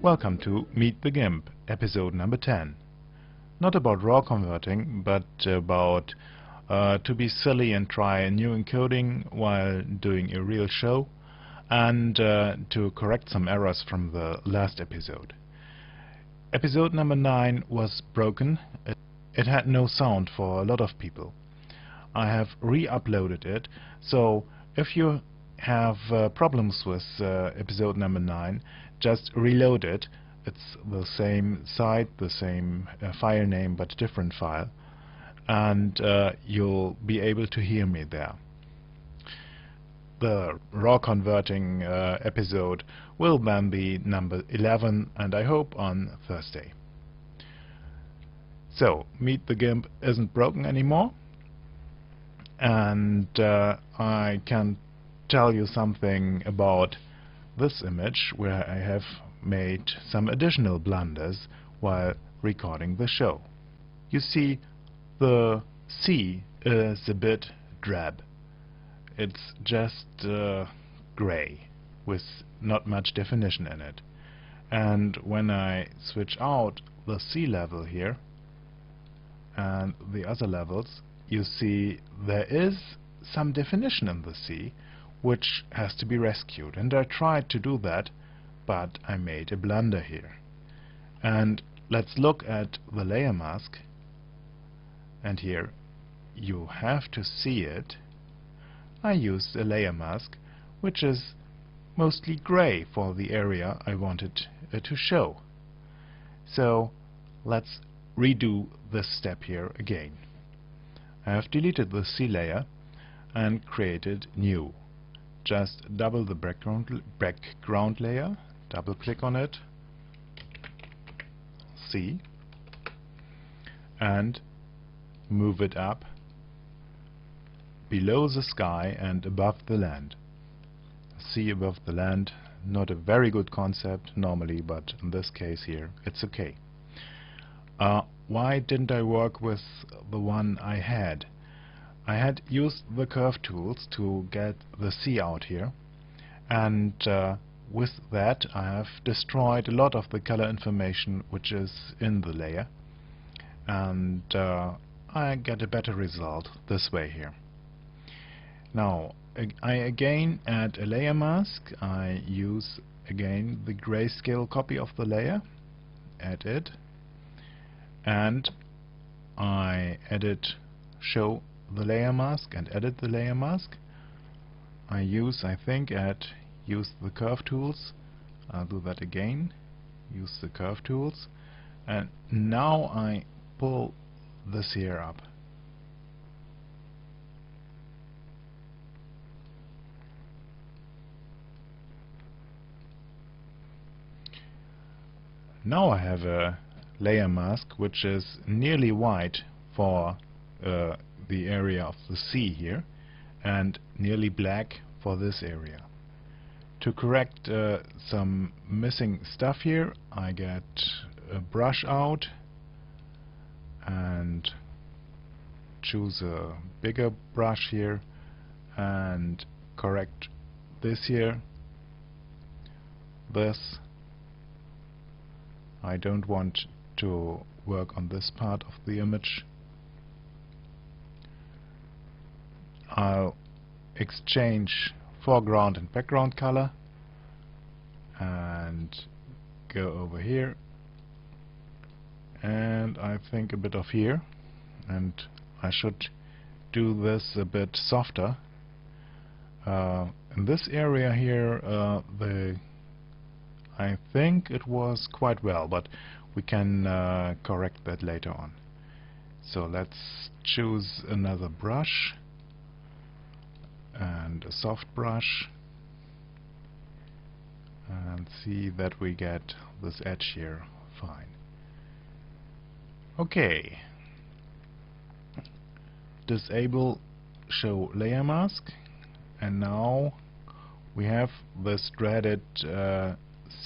Welcome to Meet the GIMP, episode number 10. Not about raw converting, but about to be silly and try a new encoding while doing a real show, and to correct some errors from the last episode. Episode number 9 was broken. It had no sound for a lot of people. I have re-uploaded it, so if you have problems with episode number 9, just reload it. It's the same site, the same file name, but different file, and you'll be able to hear me there. The raw converting episode will then be number 11, and I hope on Thursday. So, Meet the GIMP isn't broken anymore, and I can tell you something about this image where I have made some additional blunders while recording the show. You see, the sea is a bit drab. It's just gray with not much definition in it. And when I switch out the sea level here and the other levels, you see there is some definition in the sea which has to be rescued, and I tried to do that, but I made a blunder here. And let's look at the layer mask, and here you have to see it. I used a layer mask which is mostly gray for the area I wanted to show. So let's redo this step here again. I have deleted the sea layer and created new. Just double the background layer, double click on it, C, and move it up below the sky and above the land. Sea above the land, not a very good concept normally, but in this case here it's okay. Why didn't I work with the one I had? I had used the curve tools to get the sea out here, and with that I have destroyed a lot of the color information which is in the layer, and I get a better result this way here. Now I again add a layer mask. I use again the grayscale copy of the layer, add it, and I show the layer mask and edit the layer mask. I think use the curve tools. I'll do that again, use the curve tools, and now I pull this here up. Now I have a layer mask which is nearly white for the area of the sea here, and nearly black for this area. To correct some missing stuff here, I get a brush out and choose a bigger brush here and correct this here. This, I don't want to work on this part of the image. I'll exchange foreground and background color and go over here, and I think a bit of here, and I should do this a bit softer. In this area here I think it was quite well, but we can correct that later on. So let's choose another brush and a soft brush and see that we get this edge here fine. Okay, disable show layer mask, and now we have this dreaded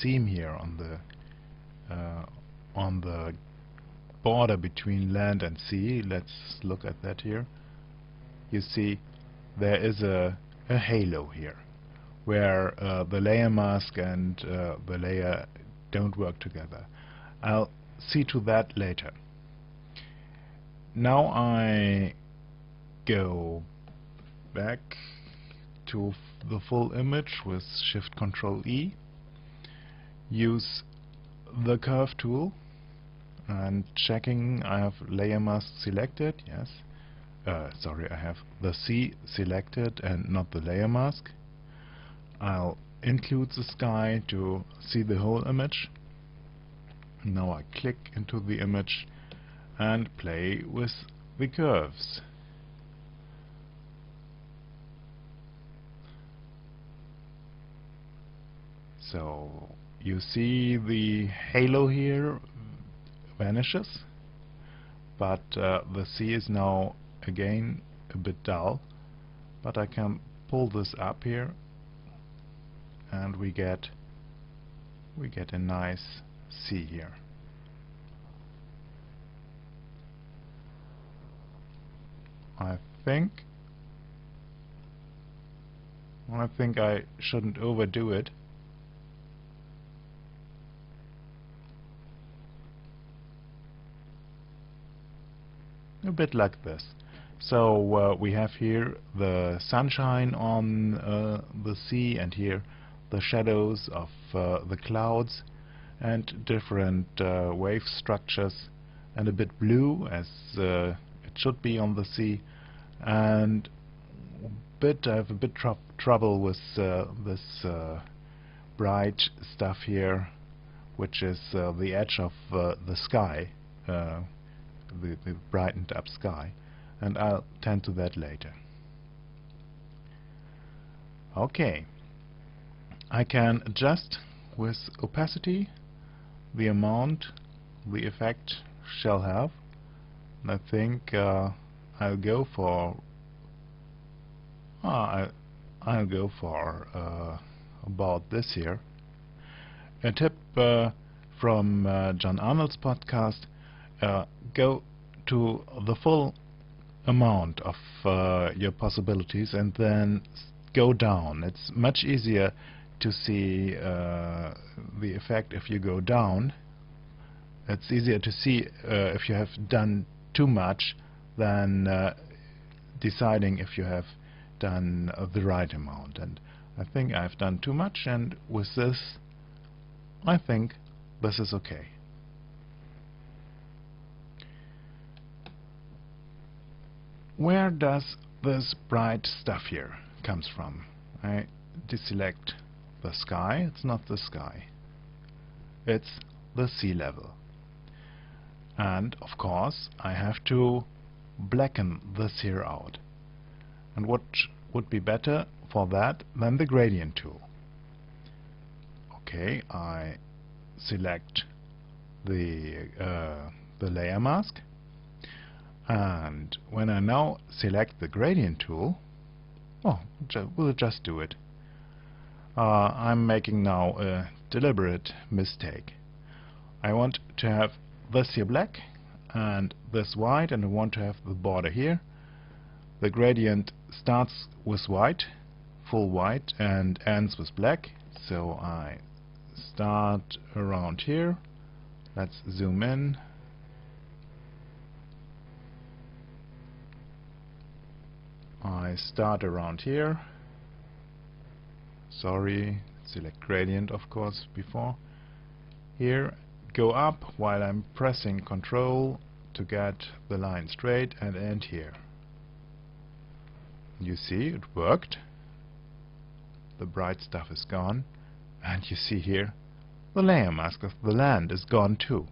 seam here on the border between land and sea. Let's look at that here. You see there is a halo here where the layer mask and the layer don't work together. I'll see to that later. Now I go back to the full image with Shift-Control-E, use the curve tool, and checking I have layer mask selected. Yes, sorry, I have the C selected and not the layer mask. I'll include the sky to see the whole image. Now I click into the image and play with the curves. So you see the halo here vanishes, but the sea is now again a bit dull, but I can pull this up here and we get a nice sea here. I think I shouldn't overdo it. A bit like this. So we have here the sunshine on the sea, and here the shadows of the clouds, and different wave structures, and a bit blue as it should be on the sea, and I have a bit trouble with this bright stuff here, which is the edge of the sky, the brightened up sky, and I'll tend to that later. Okay, I can adjust with opacity the amount the effect shall have, and I think I'll go for about this here. A tip from John Arnold's podcast: go to the full amount of your possibilities and then go down. It's much easier to see the effect if you go down. It's easier to see if you have done too much than deciding if you have done the right amount. And I think I've done too much, and with this I think this is okay. Where does this bright stuff here comes from? I deselect the sky. It's not the sky, it's the sea level. And of course I have to blacken this here out. And what would be better for that than the gradient tool? Okay, I select the layer mask, and when I now select the gradient tool, we'll just do it. I'm making now a deliberate mistake. I want to have this here black and this white, and I want to have the border here. The gradient starts with white, full white, and ends with black, so I start around here. Let's zoom in. I start around here. Sorry, select gradient of course before. Here, go up while I'm pressing Control to get the line straight, and end here. You see, it worked. The bright stuff is gone, and you see here the layer mask of the land is gone too.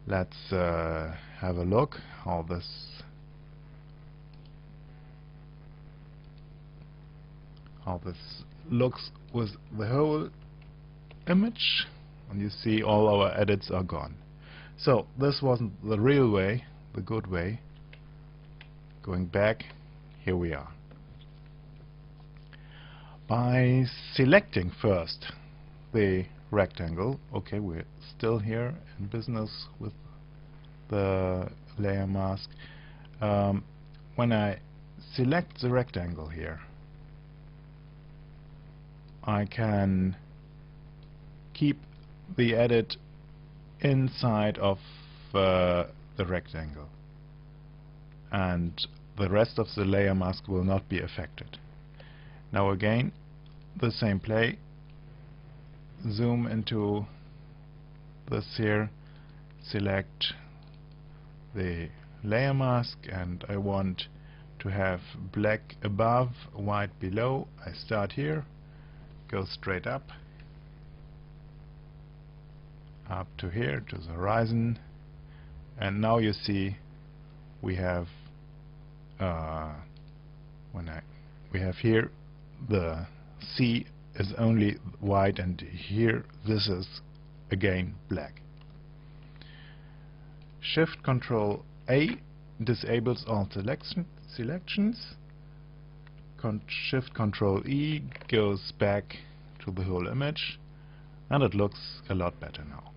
Let's have a look how this looks with the whole image, and you see all our edits are gone. So this wasn't the real way, the good way. Going back, here we are. By selecting first the rectangle, okay, we're still here in business with the layer mask. When I select the rectangle here, I can keep the edit inside of the rectangle, and the rest of the layer mask will not be affected. Now again, the same play, zoom into this here, select the layer mask, and I want to have black above, white below. I start here, go straight up to here, to the horizon, and now you see we have we have here the C is only white, and here this is again black. Shift Control A disables all selections. Shift Control E goes back to the whole image, and it looks a lot better now.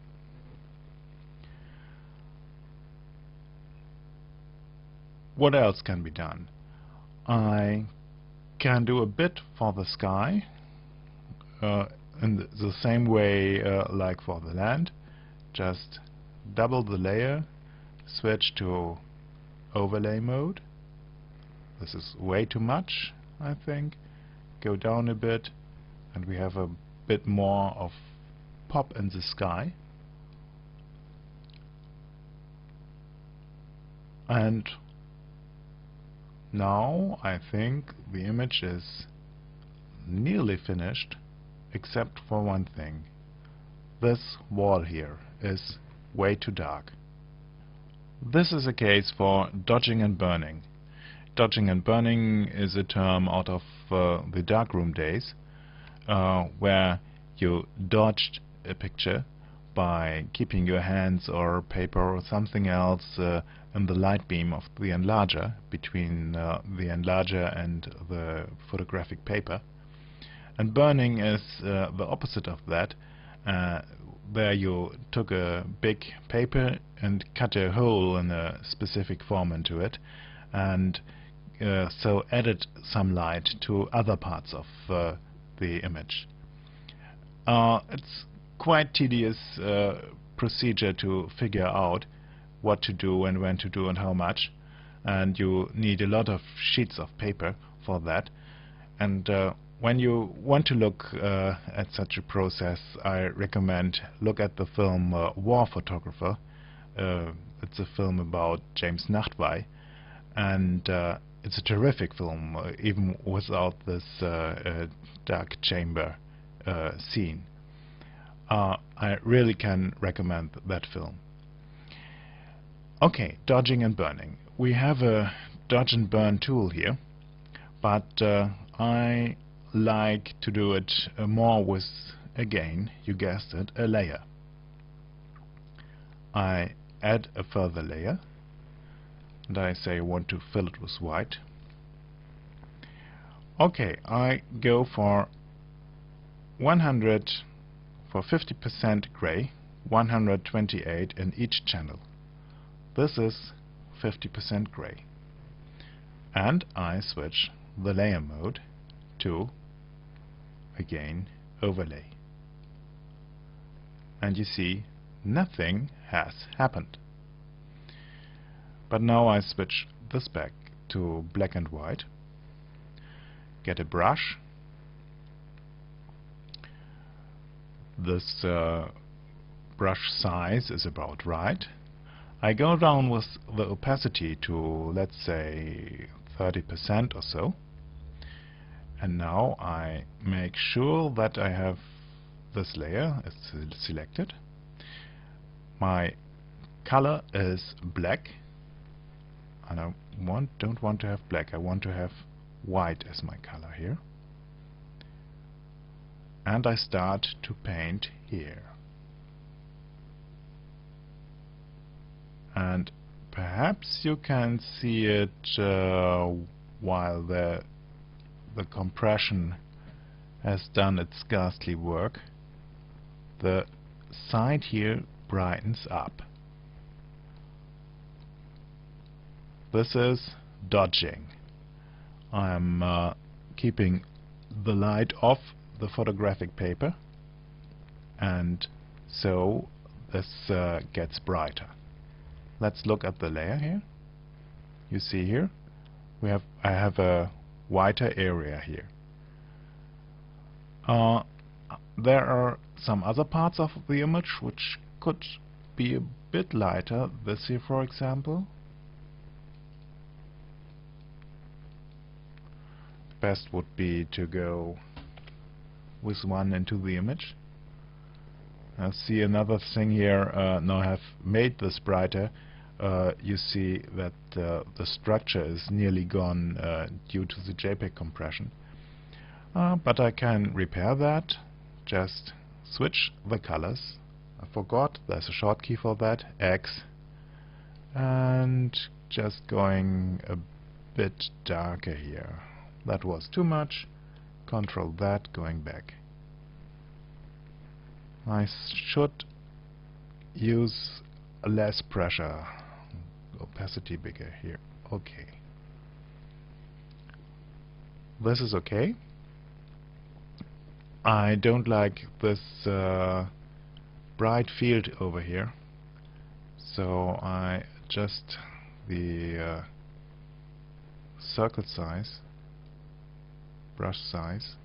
What else can be done? I can do a bit for the sky in the same way like for the land. Just double the layer, switch to overlay mode. This is way too much, I think. Go down a bit, and we have a bit more of pop in the sky. And now I think the image is nearly finished, except for one thing. This wall here is way too dark. This is a case for dodging and burning. Dodging and burning is a term out of the darkroom days, where you dodged a picture by keeping your hands or paper or something else in the light beam of the enlarger, between the enlarger and the photographic paper. And burning is the opposite of that, where you took a big paper and cut a hole in a specific form into it, and so added some light to other parts of the image. It's quite tedious procedure to figure out what to do and when to do and how much, and you need a lot of sheets of paper for that. And when you want to look at such a process, I recommend look at the film War Photographer. It's a film about James Nachtwey, and it's a terrific film, even without this dark chamber scene. I really can recommend that film. Okay, dodging and burning. We have a dodge and burn tool here, but I like to do it more with, again, you guessed it, a layer. I add a further layer, and I say I want to fill it with white. Okay, I go for 100 for 50% gray, 128 in each channel. This is 50% gray. And I switch the layer mode to, again, overlay. And you see, nothing has happened. But now I switch this back to black and white, get a brush. This brush size is about right. I go down with the opacity to, let's say, 30% or so. And now I make sure that I have this layer is selected. My color is black, and I don't want to have black, I want to have white as my color here. And I start to paint here. And perhaps you can see it while the compression has done its ghastly work. The side here brightens up. This is dodging. I'm keeping the light off the photographic paper and so this gets brighter. Let's look at the layer here. You see here I have a whiter area here. There are some other parts of the image which could be a bit lighter. This here, for example. Best would be to go with one into the image. Now see another thing here. Now I have made this brighter. You see that the structure is nearly gone due to the JPEG compression. But I can repair that. Just switch the colors. I forgot, there's a shortcut for that, X, and just going a bit darker here. That was too much. Control that, going back. I should use less pressure. Opacity bigger here. Okay. This is okay. I don't like this bright field over here, so I adjust the circle size, brush size.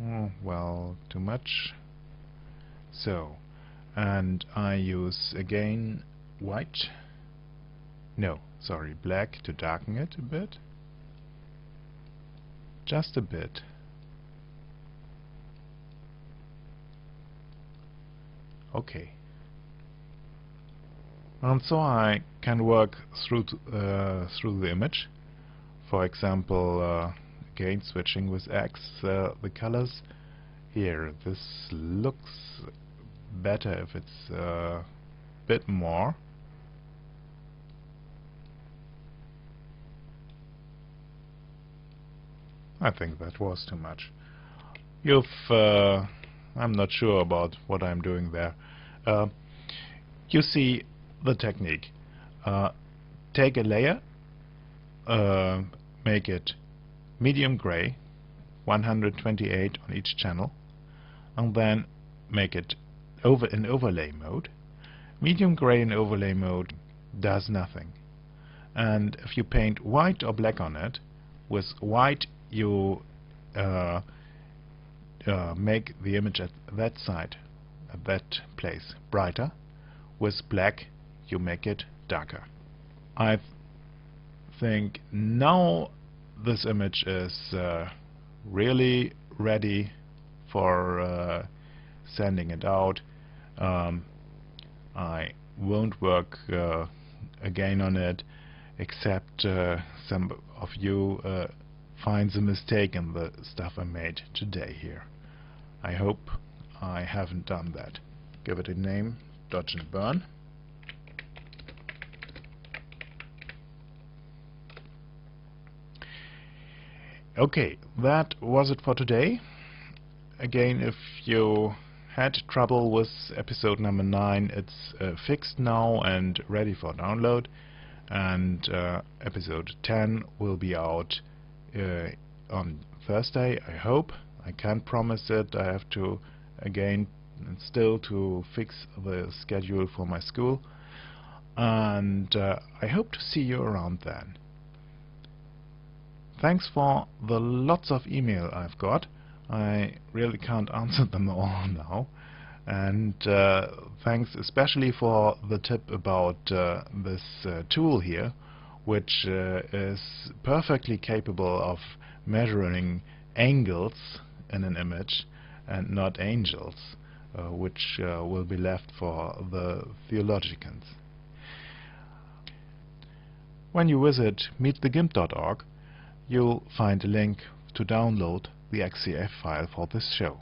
Oh, well, too much. So, and I use again white, no, sorry, black to darken it a bit, just a bit. Okay. And so I can work through the image. For example, again switching with X, the colors here. This looks better if it's a bit more. I think that was too much. I'm not sure about what I'm doing there. You see the technique. Take a layer, make it medium gray, 128 on each channel, and then make it in overlay mode. Medium gray in overlay mode does nothing. And if you paint white or black on it, with white you make the image at that side, at that place, brighter. With black you make it darker. I think now this image is really ready for sending it out. I won't work again on it, except some of you finds a mistake in the stuff I made today here. I hope I haven't done that. Give it a name, Dodge and Burn. Okay, that was it for today. Again, if you had trouble with episode number 9, it's fixed now and ready for download, and episode 10 will be out on Thursday, I hope. I can't promise it. I have to again still to fix the schedule for my school, and I hope to see you around then. Thanks for the lots of email I've got. I really can't answer them all now, and thanks especially for the tip about this tool here, which is perfectly capable of measuring angles in an image and not angels, which will be left for the theologians. When you visit meetthegimp.org, you'll find a link to download the XCF file for this show.